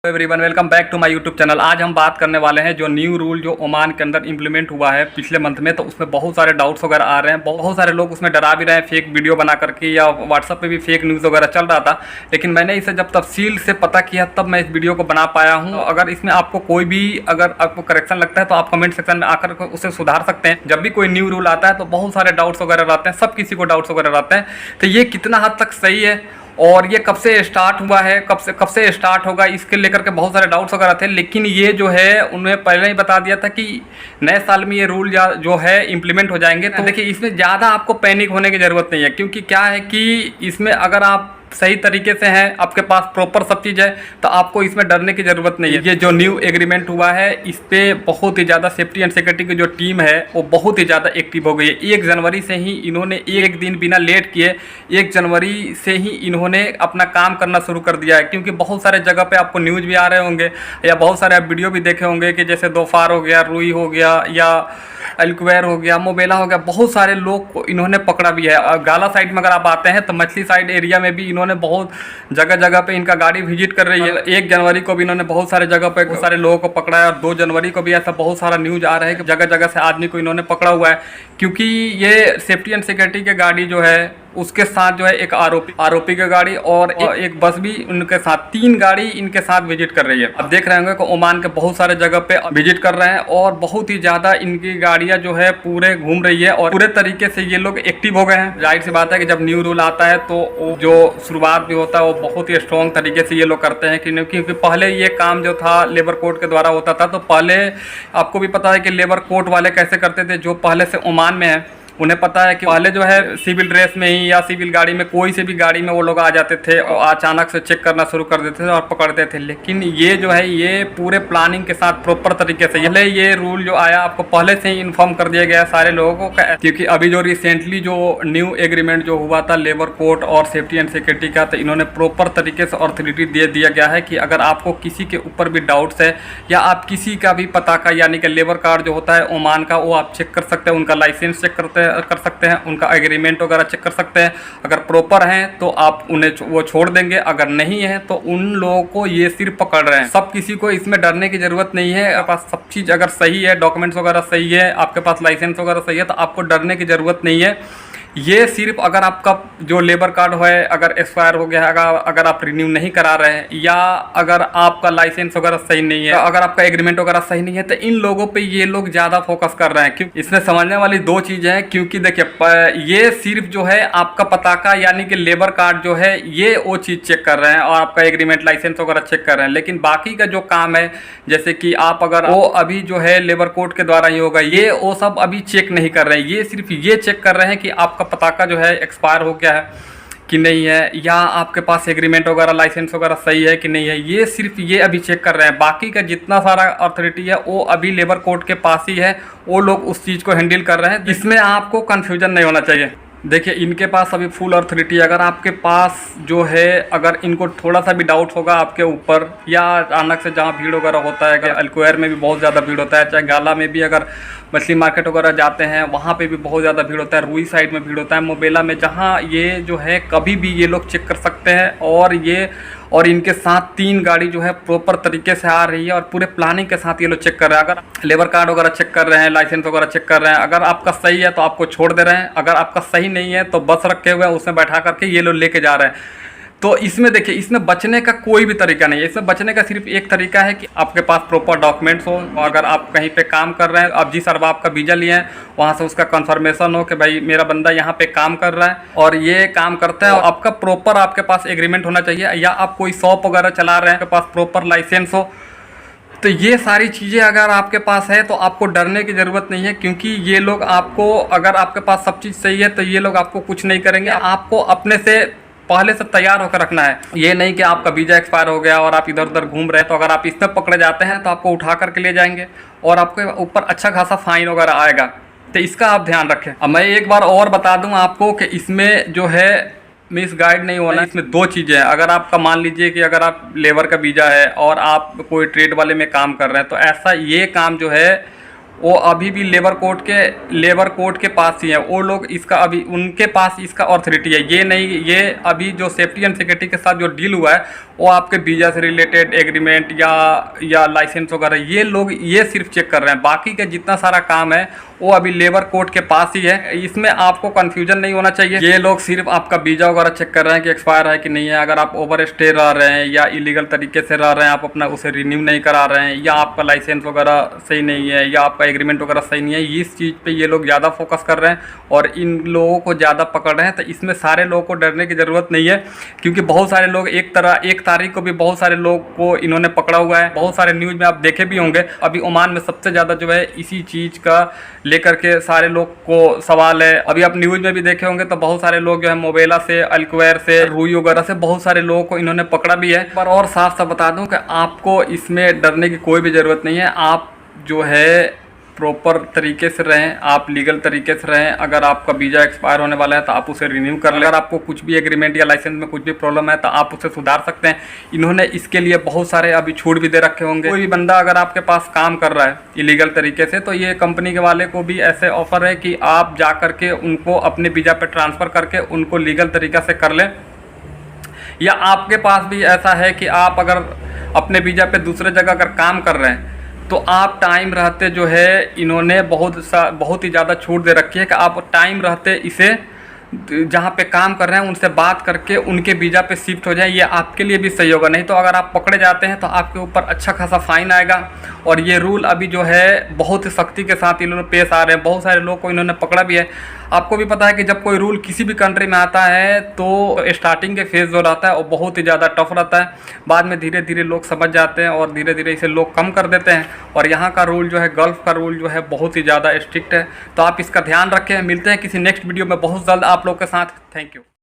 Everyone, welcome back to my YouTube channel. आज हम बात करने वाले हैं जो न्यू रूल जो ओमान के अंदर इंप्लीमेंट हुआ है पिछले मंथ में। तो उसमें बहुत सारे डाउट्स वगैरह आ रहे हैं, बहुत सारे लोग उसमें डरा भी रहे हैं फेक वीडियो बना करके, या व्हाट्सअप पे भी फेक न्यूज़ वगैरह चल रहा था। लेकिन मैंने इसे जब तफसील से पता किया तब मैं इस वीडियो को बना पाया हूँ। अगर इसमें आपको कोई भी अगर आपको करेक्शन लगता है तो आप कमेंट सेक्शन में आकर उसे सुधार सकते हैं। जब भी कोई न्यू रूल आता है तो बहुत सारे डाउट्स वगैरह रहते हैं, सब किसी को डाउट्स वगैरह रहते हैं। तो ये कितना हद तक सही है और ये कब से स्टार्ट हुआ है, कब से स्टार्ट होगा, इसके लेकर के बहुत सारे डाउट्स वगैरह थे। लेकिन ये जो है उन्होंने पहले ही बता दिया था कि नए साल में ये रूल जो है इम्प्लीमेंट हो जाएंगे। तो देखिए, इसमें ज़्यादा आपको पैनिक होने की ज़रूरत नहीं है, क्योंकि क्या है कि इसमें अगर आप सही तरीके से हैं, आपके पास प्रॉपर सब चीज़ है, तो आपको इसमें डरने की ज़रूरत नहीं है। ये जो न्यू एग्रीमेंट हुआ है इस पर बहुत ही ज़्यादा सेफ्टी एंड सिक्योरिटी की जो टीम है वो बहुत ही ज़्यादा एक्टिव हो गई है। 1 जनवरी से ही इन्होंने एक दिन बिना लेट किए 1 जनवरी से ही इन्होंने अपना काम करना शुरू कर दिया है। क्योंकि बहुत सारे जगह पे आपको न्यूज़ भी आ रहे होंगे या बहुत सारे आप वीडियो भी देखे होंगे कि जैसे दोफार हो गया, रुई हो गया, या अल्क्वेर हो गया, मोबेला हो गया, बहुत सारे लोग को इन्होंने पकड़ा भी है। गाला साइड में अगर आप आते हैं तो मछली साइड एरिया में भी इन्होंने बहुत जगह जगह पे इनका गाड़ी विजिट कर रही है। 1 जनवरी को भी इन्होंने बहुत सारे जगह पे बहुत सारे लोगों को पकड़ा है, और 2 जनवरी को भी ऐसा बहुत सारा न्यूज आ रहा है कि जगह जगह से आदमी को इन्होंने पकड़ा हुआ है। क्योंकि ये सेफ्टी एंड सिक्योरिटी की गाड़ी जो है उसके साथ जो है एक आरोपी की गाड़ी और एक बस भी उनके साथ, 3 गाड़ी इनके साथ विजिट कर रही है। अब देख रहे होंगे कि ओमान के बहुत सारे जगह पे विजिट कर रहे हैं और बहुत ही ज़्यादा इनकी गाड़ियां जो है पूरे घूम रही है और पूरे तरीके से ये लोग एक्टिव हो गए हैं। जाहिर सी बात है कि जब न्यू रूल आता है तो जो शुरुआत भी होता है वो बहुत ही स्ट्रॉन्ग तरीके से ये लोग करते हैं। क्योंकि पहले ये काम जो था लेबर कोर्ट के द्वारा होता था, तो पहले आपको भी पता है कि लेबर कोर्ट वाले कैसे करते थे, जो पहले से ओमान में है उन्हें पता है कि पहले जो है सिविल ड्रेस में ही या सिविल गाड़ी में, कोई से भी गाड़ी में वो लोग आ जाते थे और अचानक से चेक करना शुरू कर देते थे और पकड़ते थे। लेकिन ये जो है ये पूरे प्लानिंग के साथ प्रॉपर तरीके से पहले ये रूल जो आया आपको पहले से ही इन्फॉर्म कर दिया गया सारे लोगों को। क्योंकि अभी जो रिसेंटली जो न्यू एग्रीमेंट जो हुआ था लेबर कोर्ट और सेफ्टी एंड सिक्योरिटी का, तो इन्होंने प्रॉपर तरीके से अथॉरिटी दे दिया गया है कि अगर आपको किसी के ऊपर भी डाउट्स है या आप किसी का भी पता का यानी कि लेबर कार्ड जो होता है ओमान का वो आप चेक कर सकते हैं, उनका लाइसेंस चेक कर सकते हैं, उनका एग्रीमेंट वगैरह चेक कर सकते हैं। अगर प्रॉपर हैं तो आप उन्हें वो छोड़ देंगे, अगर नहीं है तो उन लोगों को ये सिर्फ पकड़ रहे हैं। सब किसी को इसमें डरने की जरूरत नहीं है। आपके पास सब चीज़ अगर सही है, डॉक्यूमेंट्स वगैरह सही है, आपके पास लाइसेंस वगैरह सही है, तो आपको डरने की जरूरत नहीं है। ये सिर्फ अगर आपका जो लेबर कार्ड है अगर एक्सपायर हो गया है, अगर आप रिन्यू नहीं करा रहे हैं, या अगर आपका लाइसेंस वगैरह सही नहीं है, अगर आपका एग्रीमेंट वगैरह सही नहीं है, तो इन लोगों पे ये लोग ज़्यादा फोकस कर रहे हैं। क्योंकि इसमें समझने वाली 2 चीज़ें हैं। क्योंकि देखिए, ये सिर्फ जो है आपका पताका यानी कि लेबर कार्ड जो है ये वो चीज़ चेक कर रहे हैं और आपका एग्रीमेंट लाइसेंस वगैरह चेक कर रहे हैं। लेकिन बाकी का जो काम है, जैसे कि आप अगर वो अभी जो है लेबर कोर्ट के द्वारा ही होगा, ये वो सब अभी चेक नहीं कर रहे हैं। ये सिर्फ ये चेक कर रहे हैं कि आपका पताका जो है एक्सपायर हो गया है कि नहीं है, या आपके पास एग्रीमेंट वगैरह लाइसेंस वगैरह सही है कि नहीं है। ये सिर्फ ये अभी चेक कर रहे हैं। बाकी का जितना सारा अथॉरिटी है वो अभी लेबर कोर्ट के पास ही है, वो लोग उस चीज़ को हैंडल कर रहे हैं। इसमें आपको कन्फ्यूजन नहीं होना चाहिए। देखिए, इनके पास अभी फुल अथॉरिटी। अगर आपके पास जो है अगर इनको थोड़ा सा भी डाउट होगा आपके ऊपर, या अचानक से जहाँ भीड़ वगैरह होता है कि अल्क्वेर में भी बहुत ज़्यादा भीड़ होता है, चाहे गाला में भी अगर मछली मार्केट वगैरह जाते हैं वहाँ पे भी बहुत ज़्यादा भीड़ होता है, रुई साइड में भीड़ होता है, मोबेला में, जहाँ ये जो है कभी भी ये लोग चेक कर सकते हैं। और इनके साथ 3 गाड़ी जो है प्रॉपर तरीके से आ रही है और पूरे प्लानिंग के साथ ये लोग चेक कर रहे हैं। अगर लेबर कार्ड वगैरह चेक कर रहे हैं, लाइसेंस वगैरह चेक कर रहे हैं, अगर आपका सही है तो आपको छोड़ दे रहे हैं, अगर आपका सही नहीं है तो बस रखे हुए हैं उसमें बैठा करके ये लोग लेके जा रहे हैं। तो इसमें देखिए, इसमें बचने का कोई भी तरीका नहीं है। इसमें बचने का सिर्फ एक तरीका है कि आपके पास प्रॉपर डॉक्यूमेंट्स हो। अगर आप कहीं पे काम कर रहे हैं, आप जिस अरबाब का वीज़ा लिए हैं वहाँ से उसका कंफर्मेशन हो कि भाई मेरा बंदा यहाँ पे काम कर रहा है और ये काम करता है, आपका प्रॉपर आपके पास एग्रीमेंट होना चाहिए, या आप कोई शॉप वगैरह चला रहे हैं, आपके पास प्रॉपर लाइसेंस हो। तो ये सारी चीज़ें अगर आपके पास है तो आपको डरने की ज़रूरत नहीं है। क्योंकि ये लोग आपको, अगर आपके पास सब चीज़ सही है तो ये लोग आपको कुछ नहीं करेंगे। आपको अपने से पहले से तैयार होकर रखना है। ये नहीं कि आपका वीज़ा एक्सपायर हो गया और आप इधर उधर घूम रहे हैं, तो अगर आप इसमें पकड़े जाते हैं तो आपको उठा करके ले जाएंगे और आपके ऊपर अच्छा खासा फाइन वगैरह आएगा। तो इसका आप ध्यान रखें। अब मैं एक बार और बता दूं आपको कि इसमें जो है मिस गाइड नहीं होना। इसमें 2 चीज़ें हैं। अगर आपका मान लीजिए कि अगर आप लेबर का वीज़ा है और आप कोई ट्रेड वाले में काम कर रहे हैं, तो ऐसा ये काम जो है वो अभी भी लेबर कोर्ट के पास ही है। वो लोग इसका अभी उनके पास इसका अथॉरिटी है। ये नहीं, ये अभी जो सेफ्टी एंड सिक्योरिटी के साथ जो डील हुआ है वो आपके वीज़ा से रिलेटेड एग्रीमेंट या लाइसेंस वगैरह ये लोग ये सिर्फ चेक कर रहे हैं। बाकी का जितना सारा काम है वो अभी लेबर कोर्ट के पास ही है। इसमें आपको कन्फ्यूजन नहीं होना चाहिए। ये लोग सिर्फ आपका वीज़ा वगैरह चेक कर रहे हैं कि एक्सपायर है कि नहीं है। अगर आप ओवर स्टे रह रहे हैं या इलीगल तरीके से रह रहे हैं, आप अपना उसे रिन्यू नहीं करा रहे हैं, या आपका लाइसेंस वगैरह सही नहीं है, या आपका एग्रीमेंट वगैरह सही नहीं है, इस चीज़ पे ये लोग ज़्यादा फोकस कर रहे हैं और इन लोगों को ज़्यादा पकड़ रहे हैं। तो इसमें सारे लोगों को डरने की ज़रूरत नहीं है, क्योंकि बहुत सारे लोग एक तारीख को भी बहुत सारे लोग को इन्होंने पकड़ा हुआ है। बहुत सारे न्यूज़ में आप देखे भी होंगे। अभी ओमान में सबसे ज़्यादा जो है इसी चीज़ का लेकर के सारे लोग को सवाल है। अभी आप न्यूज़ में भी देखे होंगे तो बहुत सारे लोग जो है मोबेला से, अल्क्वेर से, रूई वगैरह से बहुत सारे लोगों को इन्होंने पकड़ा भी है। पर और साफ साफ बता दूं कि आपको इसमें डरने की कोई भी ज़रूरत नहीं है। आप जो है प्रॉपर तरीके से रहें, आप लीगल तरीके से रहें। अगर आपका वीज़ा एक्सपायर होने वाला है तो आप उसे रिन्यू कर लें। अगर आपको कुछ भी एग्रीमेंट या लाइसेंस में कुछ भी प्रॉब्लम है तो आप उसे सुधार सकते हैं। इन्होंने इसके लिए बहुत सारे अभी छूट भी दे रखे होंगे। कोई भी बंदा अगर आपके पास काम कर रहा है इलीगल तरीके से, तो ये कंपनी के वाले को भी ऐसे ऑफर है कि आप जा करके उनको अपने वीज़ा पे ट्रांसफ़र करके उनको लीगल तरीक़ा से कर लें। या आपके पास भी ऐसा है कि आप अगर अपने वीज़ा पे दूसरे जगह अगर काम कर रहे हैं तो आप टाइम रहते जो है इन्होंने बहुत ही ज़्यादा छूट दे रखी है कि आप टाइम रहते इसे जहाँ पे काम कर रहे हैं उनसे बात करके उनके वीज़ा पे शिफ्ट हो जाए। ये आपके लिए भी सही होगा। नहीं तो अगर आप पकड़े जाते हैं तो आपके ऊपर अच्छा खासा फाइन आएगा। और ये रूल अभी जो है बहुत ही सख्ती के साथ इन्होंने पेश आ रहे हैं। बहुत सारे लोग को इन्होंने पकड़ा भी है। आपको भी पता है कि जब कोई रूल किसी भी कंट्री में आता है तो स्टार्टिंग के फेज़ जो रहता है वो बहुत ही ज़्यादा टफ रहता है। बाद में धीरे धीरे लोग समझ जाते हैं और धीरे धीरे इसे लोग कम कर देते हैं। और यहाँ का रूल जो है, गल्फ़ का रूल जो है बहुत ही ज़्यादा स्ट्रिक्ट है। तो आप इसका ध्यान रखें। मिलते हैं किसी नेक्स्ट वीडियो में बहुत जल्द आप लोग के साथ। Thank you.